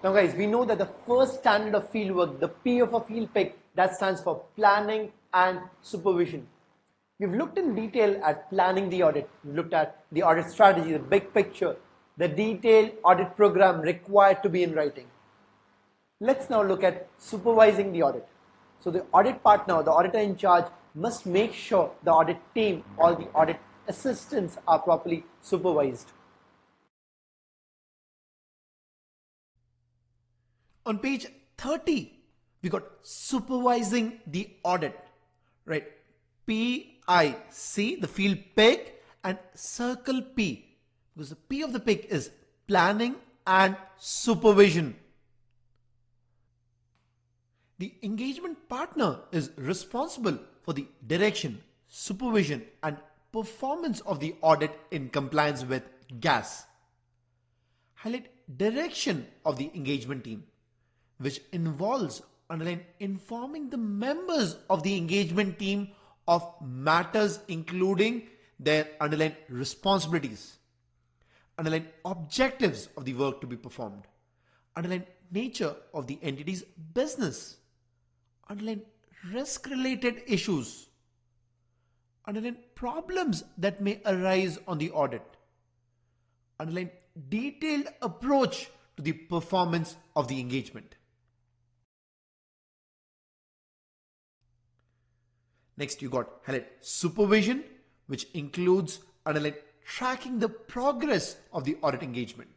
Now guys, we know that the first standard of fieldwork, the P of a field pick, that stands for planning and supervision. We've looked in detail at planning the audit. We've looked at the audit strategy, the big picture, the detailed audit program required to be in writing. Let's now look at supervising the audit. So the audit partner, the auditor in charge, must make sure the audit team or the audit assistants are properly supervised. On page 30, we got supervising the audit, right? PIC, the field pick, and circle P, because the P of the pick is planning and supervision. The engagement partner is responsible for the direction, supervision, and performance of the audit in compliance with GAS. Highlight direction of the engagement team, which involves underline informing the members of the engagement team of matters including their underline responsibilities, underline objectives of the work to be performed, underline nature of the entity's business, underline risk related issues, underline problems that may arise on the audit, underline detailed approach to the performance of the engagement. Next, you got highlight supervision, which includes underline tracking the progress of the audit engagement,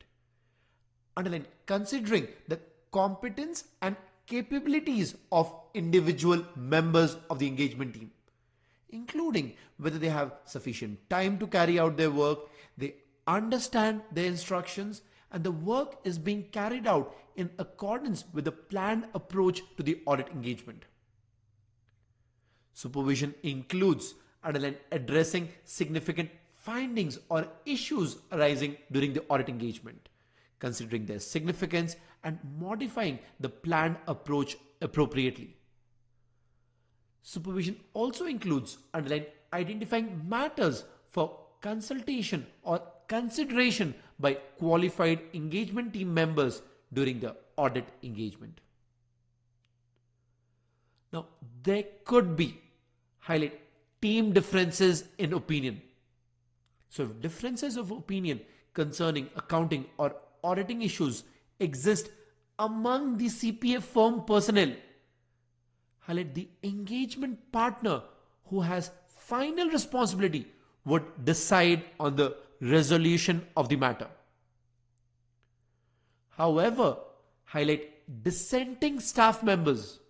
underline considering the competence and capabilities of individual members of the engagement team, including whether they have sufficient time to carry out their work, they understand their instructions, and the work is being carried out in accordance with the planned approach to the audit engagement. Supervision includes underline addressing significant findings or issues arising during the audit engagement, considering their significance and modifying the planned approach appropriately. Supervision also includes underline identifying matters for consultation or consideration by qualified engagement team members during the audit engagement. Now, there could be highlight team differences in opinion. So, if differences of opinion concerning accounting or auditing issues exist among the CPA firm personnel, highlight the engagement partner who has final responsibility would decide on the resolution of the matter. However, highlight dissenting staff members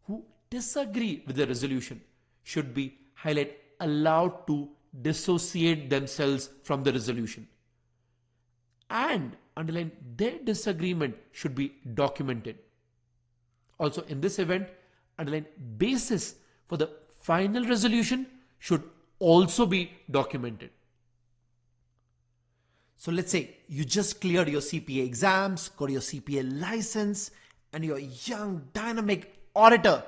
who disagree with the resolution should be highlight allowed to dissociate themselves from the resolution, and underline their disagreement should be documented. Also, in this event, underline basis for the final resolution should also be documented. So let's say you just cleared your CPA exams, got your CPA license, and you're a young, dynamic auditor,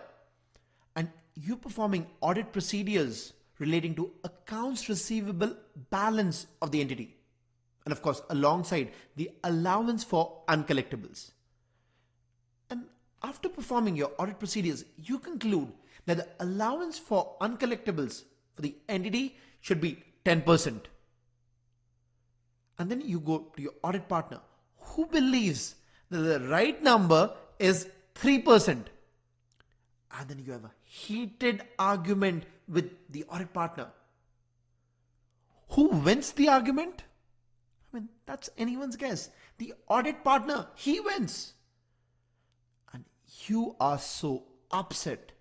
and you're performing audit procedures relating to accounts receivable balance of the entity, and of course alongside the allowance for uncollectibles. And after performing your audit procedures, you conclude that the allowance for uncollectibles for the entity should be 10%. And then you go to your audit partner who believes that the right number is 3%. And then you have a heated argument with the audit partner. Who wins the argument? I mean, that's anyone's guess. The audit partner, he wins. And you are so upset.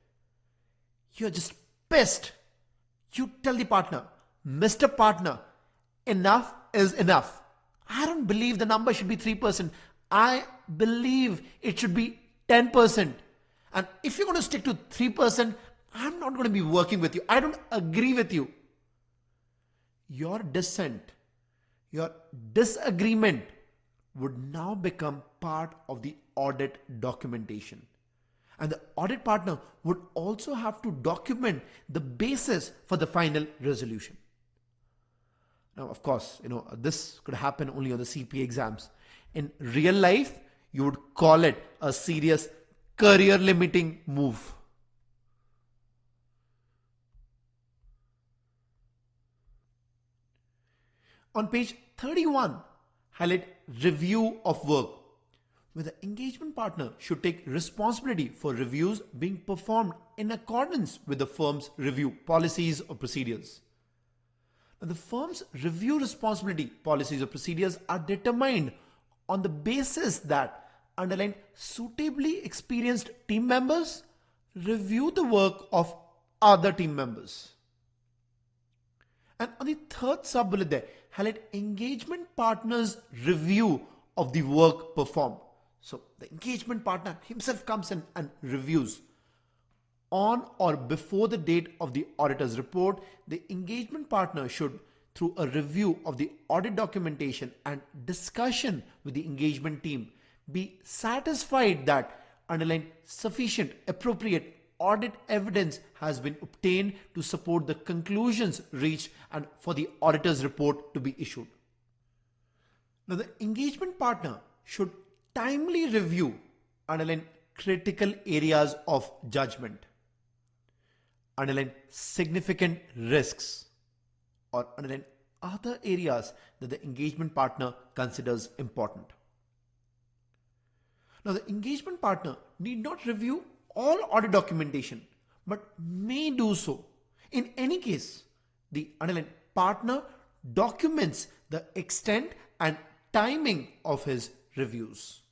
You're just pissed. You tell the partner, Mr. Partner, enough is enough. I don't believe the number should be 3%. I believe it should be 10%. And if you're going to stick to 3%, I'm not going to be working with you. I don't agree with you. Your dissent, your disagreement would now become part of the audit documentation. And the audit partner would also have to document the basis for the final resolution. Now, of course, this could happen only on the CPA exams. In real life, you would call it a serious career limiting move. On page 31, highlight review of work, where the engagement partner should take responsibility for reviews being performed in accordance with the firm's review policies or procedures. Now, the firm's review responsibility policies or procedures are determined on the basis that underlined suitably experienced team members review the work of other team members. And on the third sub-bullet there, highlight engagement partner's review of the work performed. So the engagement partner himself comes in and reviews. On or before the date of the auditor's report, the engagement partner should, through a review of the audit documentation and discussion with the engagement team, be satisfied that underlying sufficient, appropriate audit evidence has been obtained to support the conclusions reached and for the auditor's report to be issued. Now, the engagement partner should timely review underline critical areas of judgment, underline significant risks, or underline other areas that the engagement partner considers important. Now, the engagement partner need not review all audit documentation, but may do so. In any case, the underlying partner documents the extent and timing of his reviews.